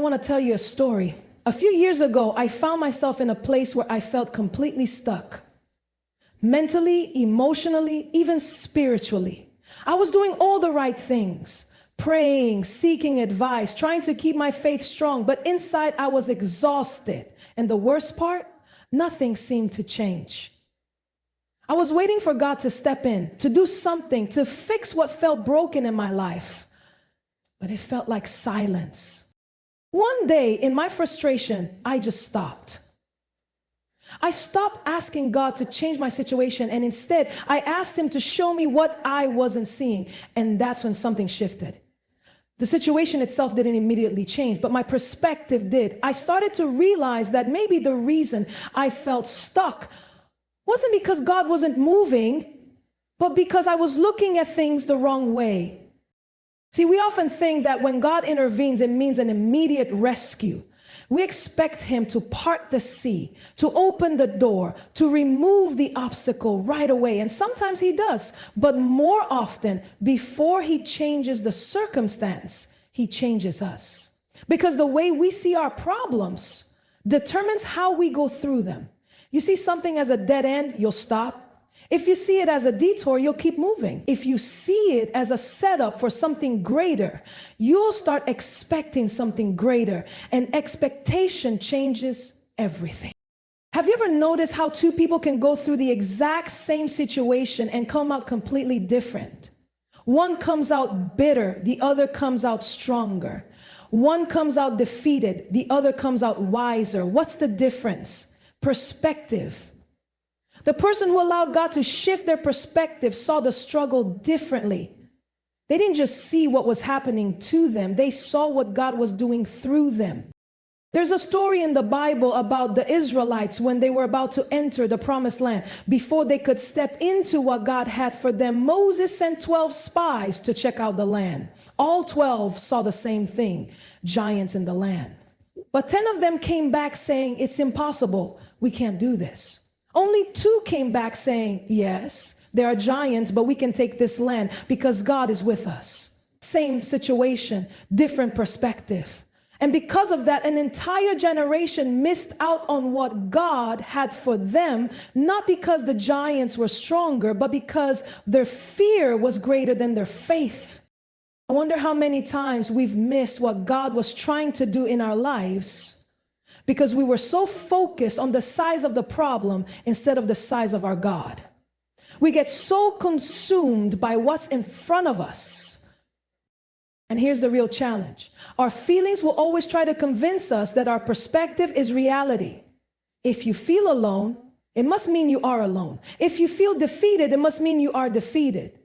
want to tell you a story. A few years ago, I found myself in a place where I felt completely stuck. Mentally, emotionally, even spiritually. I was doing all the right things. Praying, seeking advice, trying to keep my faith strong. But inside, I was exhausted. And the worst part, nothing seemed to change. I was waiting for God to step in, to do something, to fix what felt broken in my life. But it felt like silence. One day, in my frustration, I just stopped. I stopped asking God to change my situation, and instead, I asked Him to show me what I wasn't seeing. And that's when something shifted. The situation itself didn't immediately change, but my perspective did. I started to realize that maybe the reason I felt stuck wasn't because God wasn't moving, but because I was looking at things the wrong way. See, we often think that when God intervenes, it means an immediate rescue. We expect Him to part the sea, to open the door, to remove the obstacle right away. And sometimes He does, but more often, before He changes the circumstance, He changes us. Because the way we see our problems determines how we go through them. You see something as a dead end, you'll stop. If you see it as a detour, you'll keep moving. If you see it as a setup for something greater, you'll start expecting something greater, and expectation changes everything. Have you ever noticed how two people can go through the exact same situation and come out completely different? One comes out bitter, the other comes out stronger. One comes out defeated, the other comes out wiser. What's the difference? Perspective. The person who allowed God to shift their perspective saw the struggle differently. They didn't just see what was happening to them, they saw what God was doing through them. There's a story in the Bible about the Israelites when they were about to enter the promised land. Before they could step into what God had for them, Moses sent 12 spies to check out the land. All 12 saw the same thing, giants in the land. But 10 of them came back saying, "It's impossible, we can't do this." Only 2 came back saying, "Yes, there are giants, but we can take this land because God is with us." Same situation, different perspective. And because of that, an entire generation missed out on what God had for them, not because the giants were stronger, but because their fear was greater than their faith. I wonder how many times we've missed what God was trying to do in our lives because we were so focused on the size of the problem instead of the size of our God. We get so consumed by what's in front of us. And here's the real challenge. Our feelings will always try to convince us that our perspective is reality. If you feel alone, it must mean you are alone. If you feel defeated, it must mean you are defeated.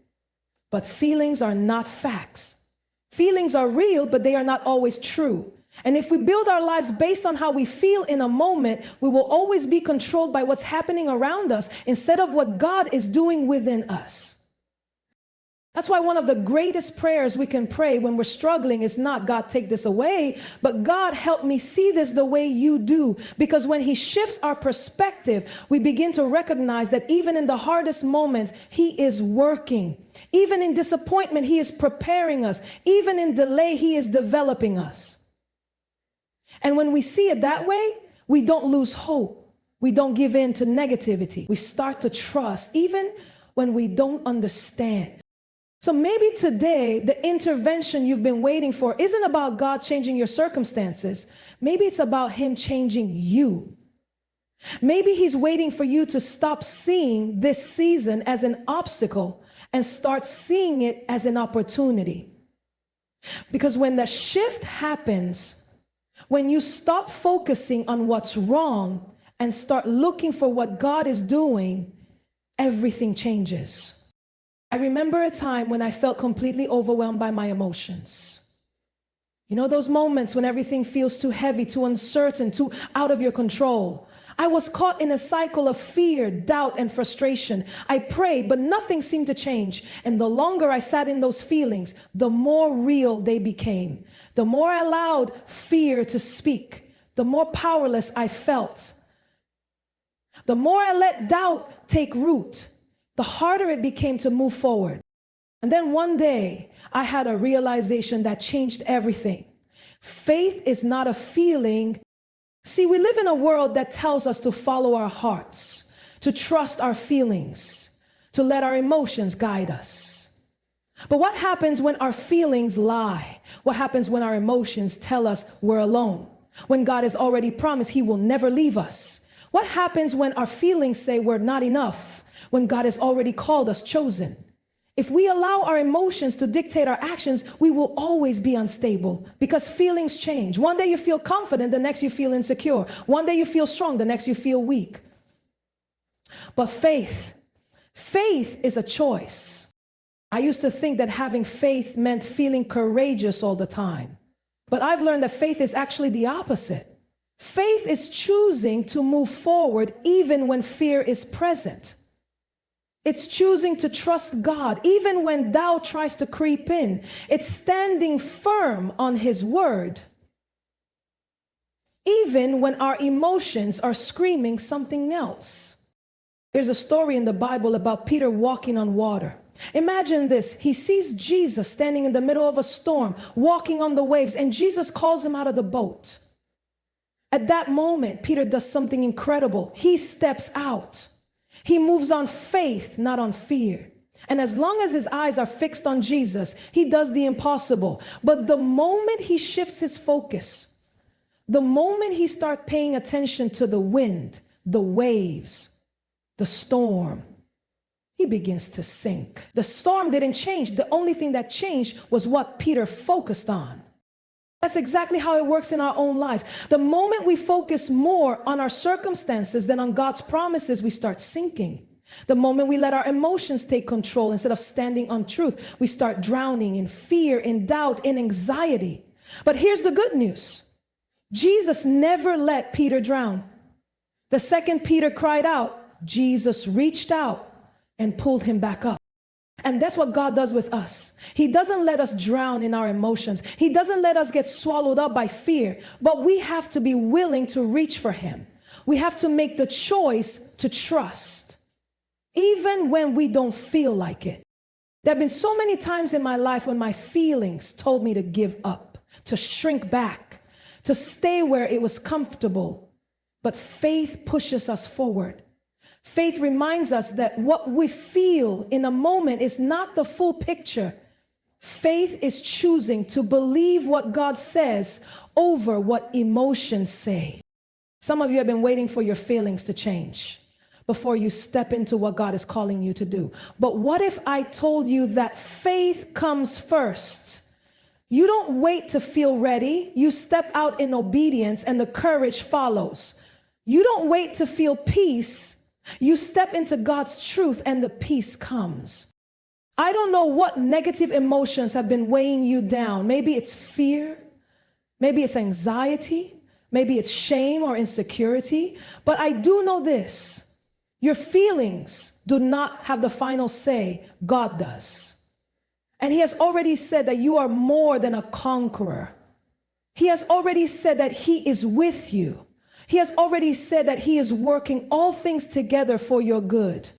But feelings are not facts. Feelings are real, but they are not always true. And if we build our lives based on how we feel in a moment, we will always be controlled by what's happening around us instead of what God is doing within us. That's why one of the greatest prayers we can pray when we're struggling is not, "God, take this away," but, "God, help me see this the way you do." Because when He shifts our perspective, we begin to recognize that even in the hardest moments, He is working. Even in disappointment, He is preparing us. Even in delay, He is developing us. And when we see it that way, we don't lose hope. We don't give in to negativity. We start to trust, even when we don't understand. So maybe today, the intervention you've been waiting for isn't about God changing your circumstances. Maybe it's about Him changing you. Maybe He's waiting for you to stop seeing this season as an obstacle and start seeing it as an opportunity. Because when the shift happens, when you stop focusing on what's wrong and start looking for what God is doing, everything changes. I remember a time when I felt completely overwhelmed by my emotions. You know those moments when everything feels too heavy, too uncertain, too out of your control. I was caught in a cycle of fear, doubt, and frustration. I prayed, but nothing seemed to change. And the longer I sat in those feelings, the more real they became. The more I allowed fear to speak, the more powerless I felt. The more I let doubt take root, the harder it became to move forward. And then one day, I had a realization that changed everything. Faith is not a feeling. See, we live in a world that tells us to follow our hearts, to trust our feelings, to let our emotions guide us. But what happens when our feelings lie? What happens when our emotions tell us we're alone? When God has already promised He will never leave us? What happens when our feelings say we're not enough? When God has already called us chosen? If we allow our emotions to dictate our actions, we will always be unstable because feelings change. One day you feel confident, the next you feel insecure. One day you feel strong, the next you feel weak. But faith is a choice. I used to think that having faith meant feeling courageous all the time. But I've learned that faith is actually the opposite. Faith is choosing to move forward even when fear is present. It's choosing to trust God even when doubt tries to creep in. It's standing firm on His word even when our emotions are screaming something else. There's a story in the Bible about Peter walking on water. Imagine this. He sees Jesus standing in the middle of a storm, walking on the waves, and Jesus calls him out of the boat. At that moment, Peter does something incredible. He steps out. He moves on faith, not on fear. And as long as his eyes are fixed on Jesus, he does the impossible. But the moment he shifts his focus, the moment he starts paying attention to the wind, the waves, the storm, he begins to sink. The storm didn't change. The only thing that changed was what Peter focused on. That's exactly how it works in our own lives. The moment we focus more on our circumstances than on God's promises, we start sinking. The moment we let our emotions take control instead of standing on truth, we start drowning in fear, in doubt, in anxiety. But here's the good news. Jesus never let Peter drown. The second Peter cried out, Jesus reached out and pulled him back up. And that's what God does with us. He doesn't let us drown in our emotions. He doesn't let us get swallowed up by fear, but we have to be willing to reach for Him. We have to make the choice to trust, even when we don't feel like it. There have been so many times in my life when my feelings told me to give up, to shrink back, to stay where it was comfortable. But faith pushes us forward. Faith reminds us that what we feel in a moment is not the full picture. Faith is choosing to believe what God says over what emotions say. Some of you have been waiting for your feelings to change before you step into what God is calling you to do. But what if I told you that faith comes first? You don't wait to feel ready. You step out in obedience and the courage follows. You don't wait to feel peace. You step into God's truth and the peace comes. I don't know what negative emotions have been weighing you down. Maybe it's fear. Maybe it's anxiety. Maybe it's shame or insecurity. But I do know this. Your feelings do not have the final say. God does. And He has already said that you are more than a conqueror. He has already said that He is with you. He has already said that He is working all things together for your good.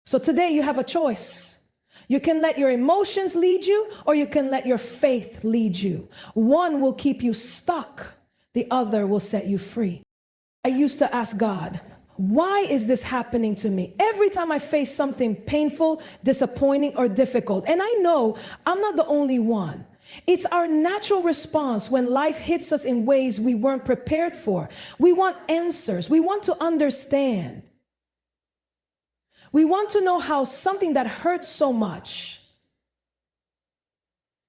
So today you have a choice. You can let your emotions lead you, or you can let your faith lead you. One will keep you stuck. The other will set you free. I used to ask God, why is this happening to me? Every time I face something painful, disappointing, or difficult, and I know I'm not the only one. It's our natural response when life hits us in ways we weren't prepared for. We want answers. We want to understand. We want to know how something that hurts so much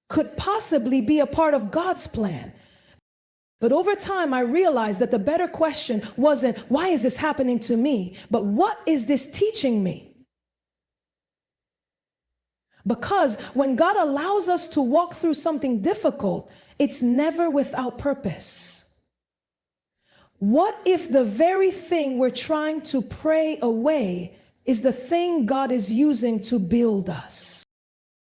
could possibly be a part of God's plan. But over time, I realized that the better question wasn't, why is this happening to me? But what is this teaching me? Because when God allows us to walk through something difficult, it's never without purpose. What if the very thing we're trying to pray away is the thing God is using to build us?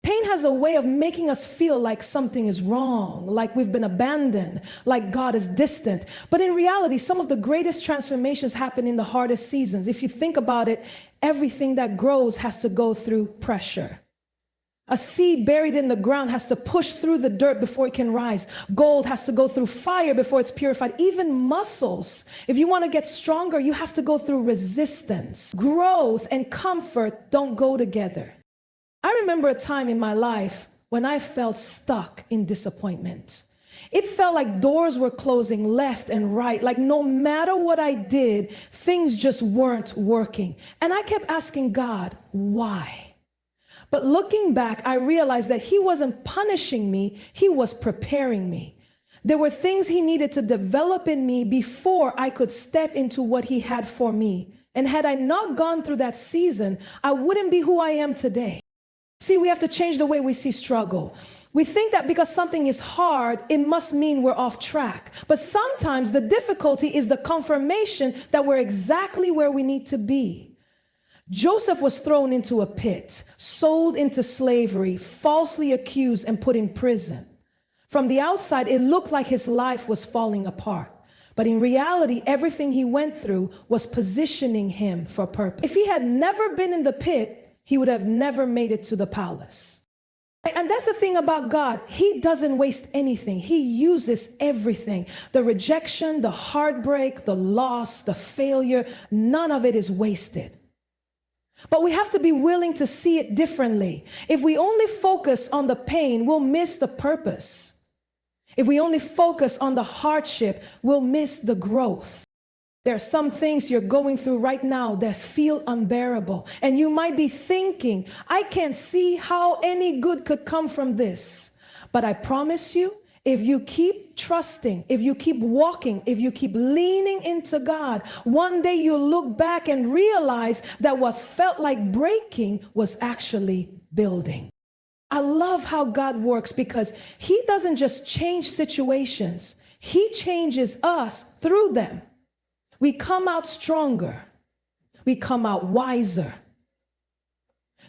Pain has a way of making us feel like something is wrong, like we've been abandoned, like God is distant. But in reality, some of the greatest transformations happen in the hardest seasons. If you think about it, everything that grows has to go through pressure. A seed buried in the ground has to push through the dirt before it can rise. Gold has to go through fire before it's purified. Even muscles, if you want to get stronger, you have to go through resistance. Growth and comfort don't go together. I remember a time in my life when I felt stuck in disappointment. It felt like doors were closing left and right, like no matter what I did, things just weren't working. And I kept asking God, why? But looking back, I realized that he wasn't punishing me, he was preparing me. There were things he needed to develop in me before I could step into what he had for me. And had I not gone through that season, I wouldn't be who I am today. See, we have to change the way we see struggle. We think that because something is hard, it must mean we're off track. But sometimes the difficulty is the confirmation that we're exactly where we need to be. Joseph was thrown into a pit, sold into slavery, falsely accused and put in prison. From the outside, it looked like his life was falling apart. But in reality, everything he went through was positioning him for purpose. If he had never been in the pit, he would have never made it to the palace. And that's the thing about God. He doesn't waste anything. He uses everything. The rejection, the heartbreak, the loss, the failure, none of it is wasted. But we have to be willing to see it differently. If we only focus on the pain, we'll miss the purpose. If we only focus on the hardship, we'll miss the growth. There are some things you're going through right now that feel unbearable. And you might be thinking, I can't see how any good could come from this. But I promise you, if you keep trusting, if you keep walking, if you keep leaning into God, one day you'll look back and realize that what felt like breaking was actually building. I love how God works because he doesn't just change situations. He changes us through them. We come out stronger. We come out wiser.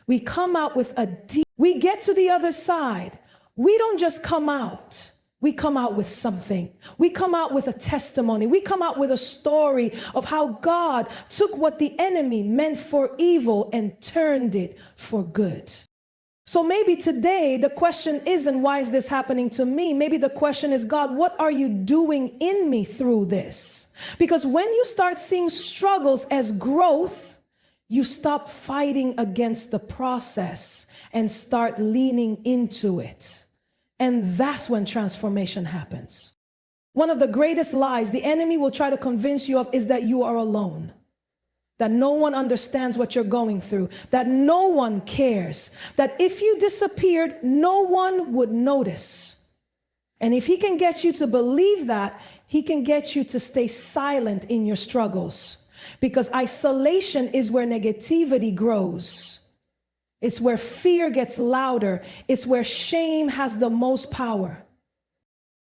We come out with we get to the other side. We don't just come out. We come out with something. We come out with a testimony. We come out with a story of how God took what the enemy meant for evil and turned it for good. So maybe today the question isn't, why is this happening to me? Maybe the question is, God, what are you doing in me through this? Because when you start seeing struggles as growth, you stop fighting against the process and start leaning into it. And that's when transformation happens. One of the greatest lies the enemy will try to convince you of is that you are alone, that no one understands what you're going through, that no one cares, that if you disappeared, no one would notice. And if he can get you to believe that, he can get you to stay silent in your struggles, because isolation is where negativity grows. It's where fear gets louder. It's where shame has the most power.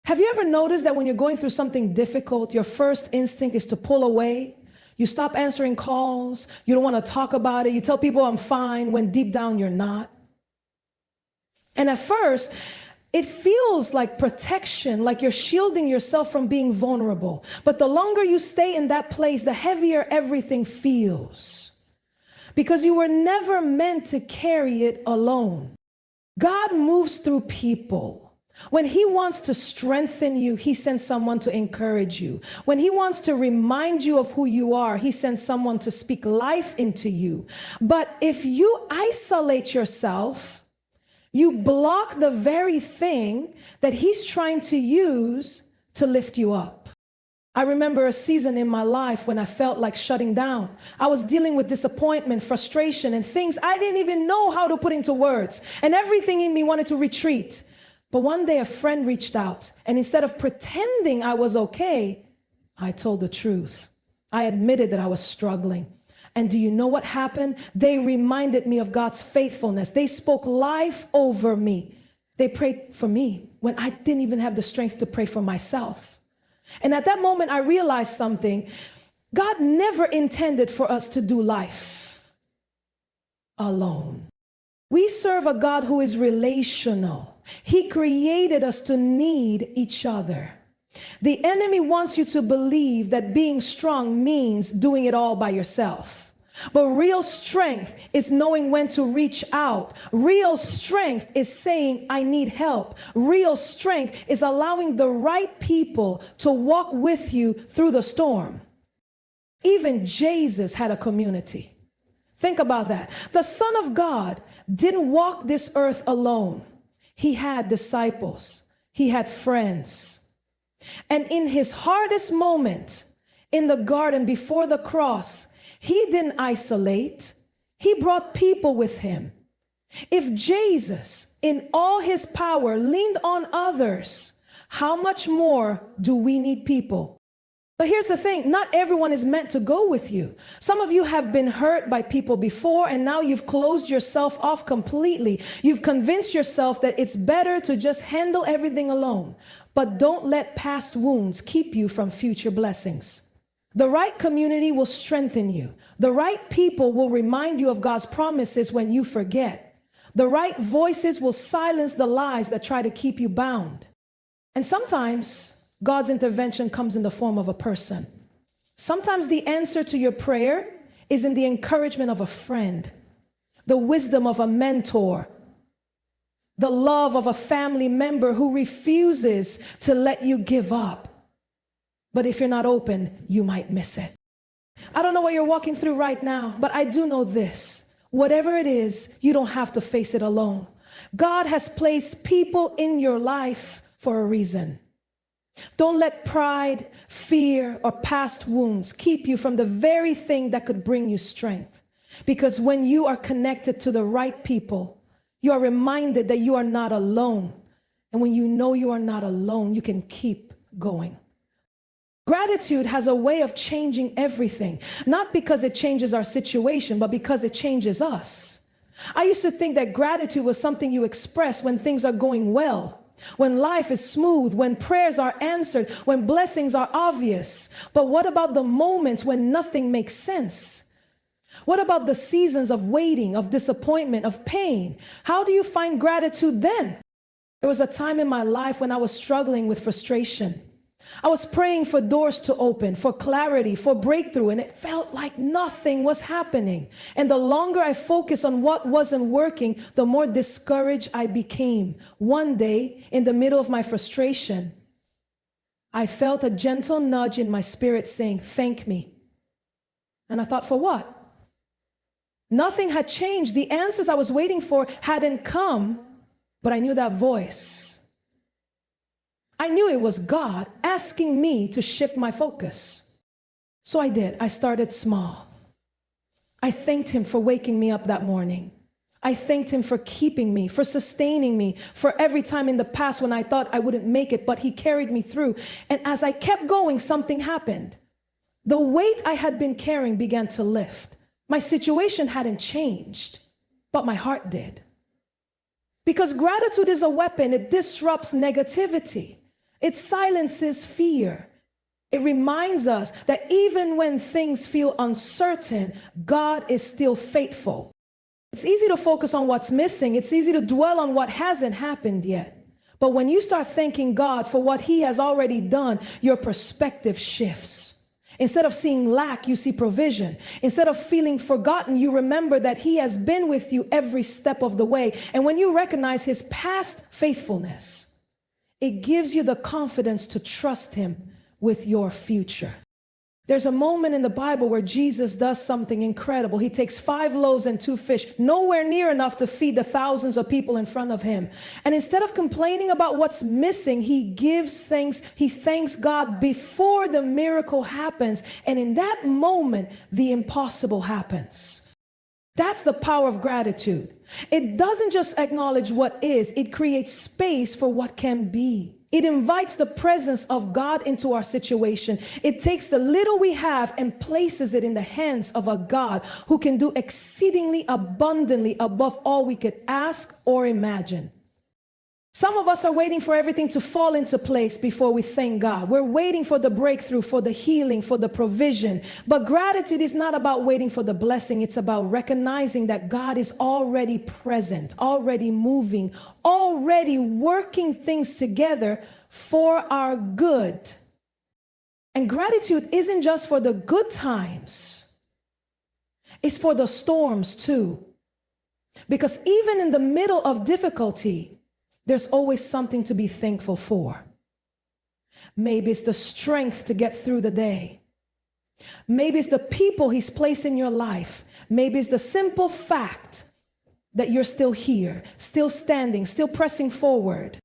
Have you ever noticed that when you're going through something difficult, your first instinct is to pull away? You stop answering calls. You don't want to talk about it. You tell people I'm fine when deep down you're not. And at first, it feels like protection, like you're shielding yourself from being vulnerable. But the longer you stay in that place, the heavier everything feels. Because you were never meant to carry it alone. God moves through people. When he wants to strengthen you, he sends someone to encourage you. When he wants to remind you of who you are, he sends someone to speak life into you. But if you isolate yourself, you block the very thing that he's trying to use to lift you up. I remember a season in my life when I felt like shutting down. I was dealing with disappointment, frustration, and things I didn't even know how to put into words. And everything in me wanted to retreat. But one day a friend reached out, and instead of pretending I was okay, I told the truth. I admitted that I was struggling. And do you know what happened? They reminded me of God's faithfulness. They spoke life over me. They prayed for me when I didn't even have the strength to pray for myself. And at that moment, I realized something. God never intended for us to do life alone. We serve a God who is relational. He created us to need each other. The enemy wants you to believe that being strong means doing it all by yourself. But real strength is knowing when to reach out. Real strength is saying, I need help. Real strength is allowing the right people to walk with you through the storm. Even Jesus had a community. Think about that. The Son of God didn't walk this earth alone. He had disciples. He had friends. And in his hardest moment in the garden before the cross, he didn't isolate. He brought people with him. If Jesus, in all his power, leaned on others, how much more do we need people? But here's the thing, not everyone is meant to go with you. Some of you have been hurt by people before, and now you've closed yourself off completely. You've convinced yourself that it's better to just handle everything alone. But don't let past wounds keep you from future blessings. The right community will strengthen you. The right people will remind you of God's promises when you forget. The right voices will silence the lies that try to keep you bound. And sometimes God's intervention comes in the form of a person. Sometimes the answer to your prayer is in the encouragement of a friend, the wisdom of a mentor, the love of a family member who refuses to let you give up. But if you're not open, you might miss it. I don't know what you're walking through right now, but I do know this. Whatever it is, you don't have to face it alone. God has placed people in your life for a reason. Don't let pride, fear, or past wounds keep you from the very thing that could bring you strength. Because when you are connected to the right people, you are reminded that you are not alone. And when you know you are not alone, you can keep going. Gratitude has a way of changing everything, not because it changes our situation, but because it changes us. I used to think that gratitude was something you express when things are going well, when life is smooth, when prayers are answered, when blessings are obvious. But what about the moments when nothing makes sense? What about the seasons of waiting, of disappointment, of pain? How do you find gratitude then? There was a time in my life when I was struggling with frustration. I was praying for doors to open, for clarity, for breakthrough, and it felt like nothing was happening. And the longer I focused on what wasn't working, the more discouraged I became. One day, in the middle of my frustration, I felt a gentle nudge in my spirit saying, "Thank me." And I thought, for what? Nothing had changed. The answers I was waiting for hadn't come, but I knew that voice. I knew it was God asking me to shift my focus. So I did. I started small. I thanked him for waking me up that morning. I thanked him for keeping me, for sustaining me, for every time in the past when I thought I wouldn't make it, but he carried me through. And as I kept going, something happened. The weight I had been carrying began to lift. My situation hadn't changed, but my heart did. Because gratitude is a weapon. It disrupts negativity. It silences fear. It reminds us that even when things feel uncertain, God is still faithful. It's easy to focus on what's missing. It's easy to dwell on what hasn't happened yet. But when you start thanking God for what he has already done, your perspective shifts. Instead of seeing lack, you see provision. Instead of feeling forgotten, you remember that he has been with you every step of the way. And when you recognize his past faithfulness, it gives you the confidence to trust him with your future. There's a moment in the Bible where Jesus does something incredible. He takes 5 loaves and 2 fish, nowhere near enough to feed the thousands of people in front of him. And instead of complaining about what's missing, he gives thanks. He thanks God before the miracle happens. And in that moment, the impossible happens. That's the power of gratitude. It doesn't just acknowledge what is, it creates space for what can be. It invites the presence of God into our situation. It takes the little we have and places it in the hands of a God who can do exceedingly abundantly above all we could ask or imagine. Some of us are waiting for everything to fall into place before we thank God. We're waiting for the breakthrough, for the healing, for the provision. But gratitude is not about waiting for the blessing. It's about recognizing that God is already present, already moving, already working things together for our good. And gratitude isn't just for the good times. It's for the storms too. Because even in the middle of difficulty, there's always something to be thankful for. Maybe it's the strength to get through the day. Maybe it's the people he's placed in your life. Maybe it's the simple fact that you're still here, still standing, still pressing forward.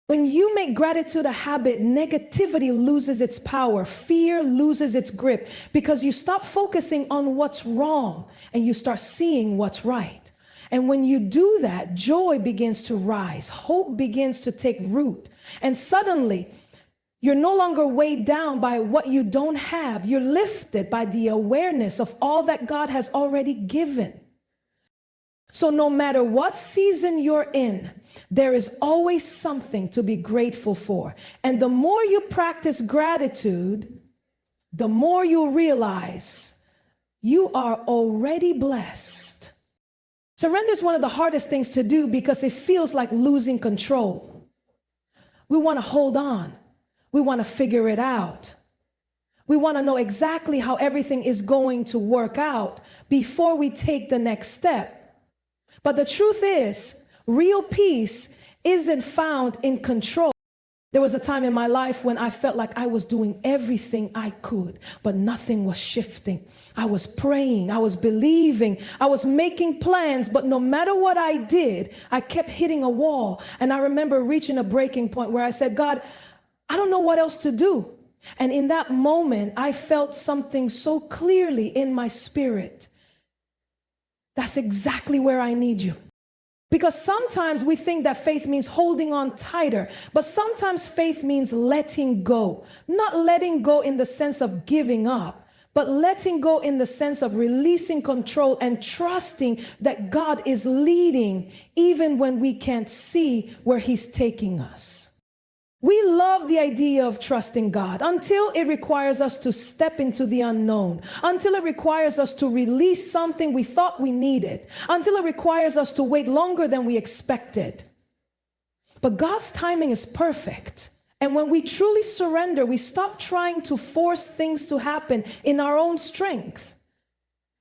When you make gratitude a habit, negativity loses its power. Fear loses its grip because you stop focusing on what's wrong and you start seeing what's right. And when you do that, joy begins to rise. Hope begins to take root. And suddenly, you're no longer weighed down by what you don't have. You're lifted by the awareness of all that God has already given. So no matter what season you're in, there is always something to be grateful for. And the more you practice gratitude, the more you realize you are already blessed. Surrender is one of the hardest things to do because it feels like losing control. We want to hold on. We want to figure it out. We want to know exactly how everything is going to work out before we take the next step. But the truth is, real peace isn't found in control. There was a time in my life when I felt like I was doing everything I could, but nothing was shifting. I was praying, I was believing, I was making plans, but no matter what I did, I kept hitting a wall. And I remember reaching a breaking point where I said, God, I don't know what else to do. And in that moment, I felt something so clearly in my spirit. That's exactly where I need you. Because sometimes we think that faith means holding on tighter, but sometimes faith means letting go. Not letting go in the sense of giving up, but letting go in the sense of releasing control and trusting that God is leading even when we can't see where he's taking us. We love the idea of trusting God until it requires us to step into the unknown, until it requires us to release something we thought we needed, until it requires us to wait longer than we expected. But God's timing is perfect. And when we truly surrender, we stop trying to force things to happen in our own strength.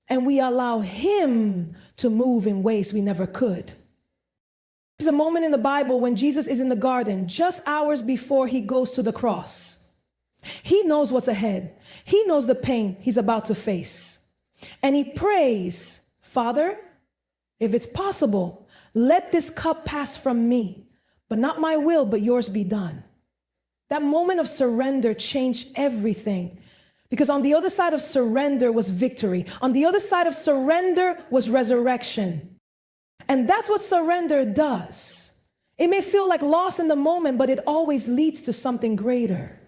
And we allow him to move in ways we never could. There's a moment in the Bible when Jesus is in the garden, just hours before he goes to the cross. He knows what's ahead. He knows the pain he's about to face. And he prays, Father, if it's possible, let this cup pass from me, but not my will, but yours be done. That moment of surrender changed everything. Because on the other side of surrender was victory. On the other side of surrender was resurrection. And that's what surrender does. It may feel like loss in the moment, but it always leads to something greater.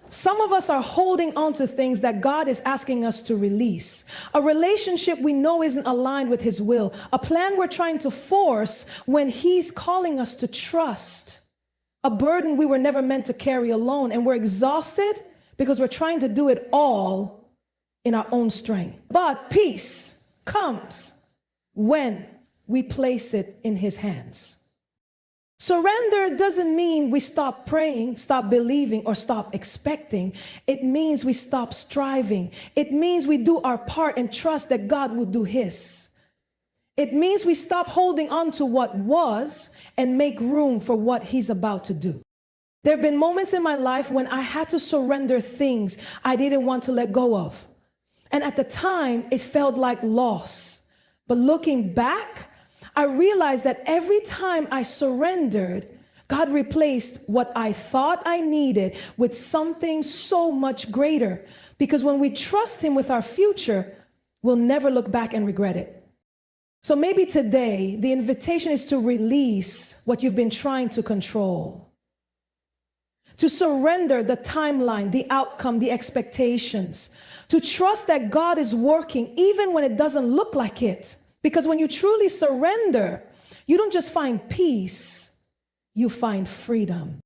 Some of us are holding on to things that God is asking us to release. A relationship we know isn't aligned with his will. A plan we're trying to force when he's calling us to trust. A burden we were never meant to carry alone. And we're exhausted because we're trying to do it all in our own strength. But peace comes when we place it in his hands. Surrender doesn't mean we stop praying, stop believing, or stop expecting. It means we stop striving. It means we do our part and trust that God will do his. It means we stop holding on to what was and make room for what he's about to do. There have been moments in my life when I had to surrender things I didn't want to let go of. And at the time, it felt like loss. But looking back, I realized that every time I surrendered, God replaced what I thought I needed with something so much greater. Because when we trust him with our future, we'll never look back and regret it. So maybe today, the invitation is to release what you've been trying to control. To surrender the timeline, the outcome, the expectations. To trust that God is working even when it doesn't look like it. Because when you truly surrender, you don't just find peace, you find freedom.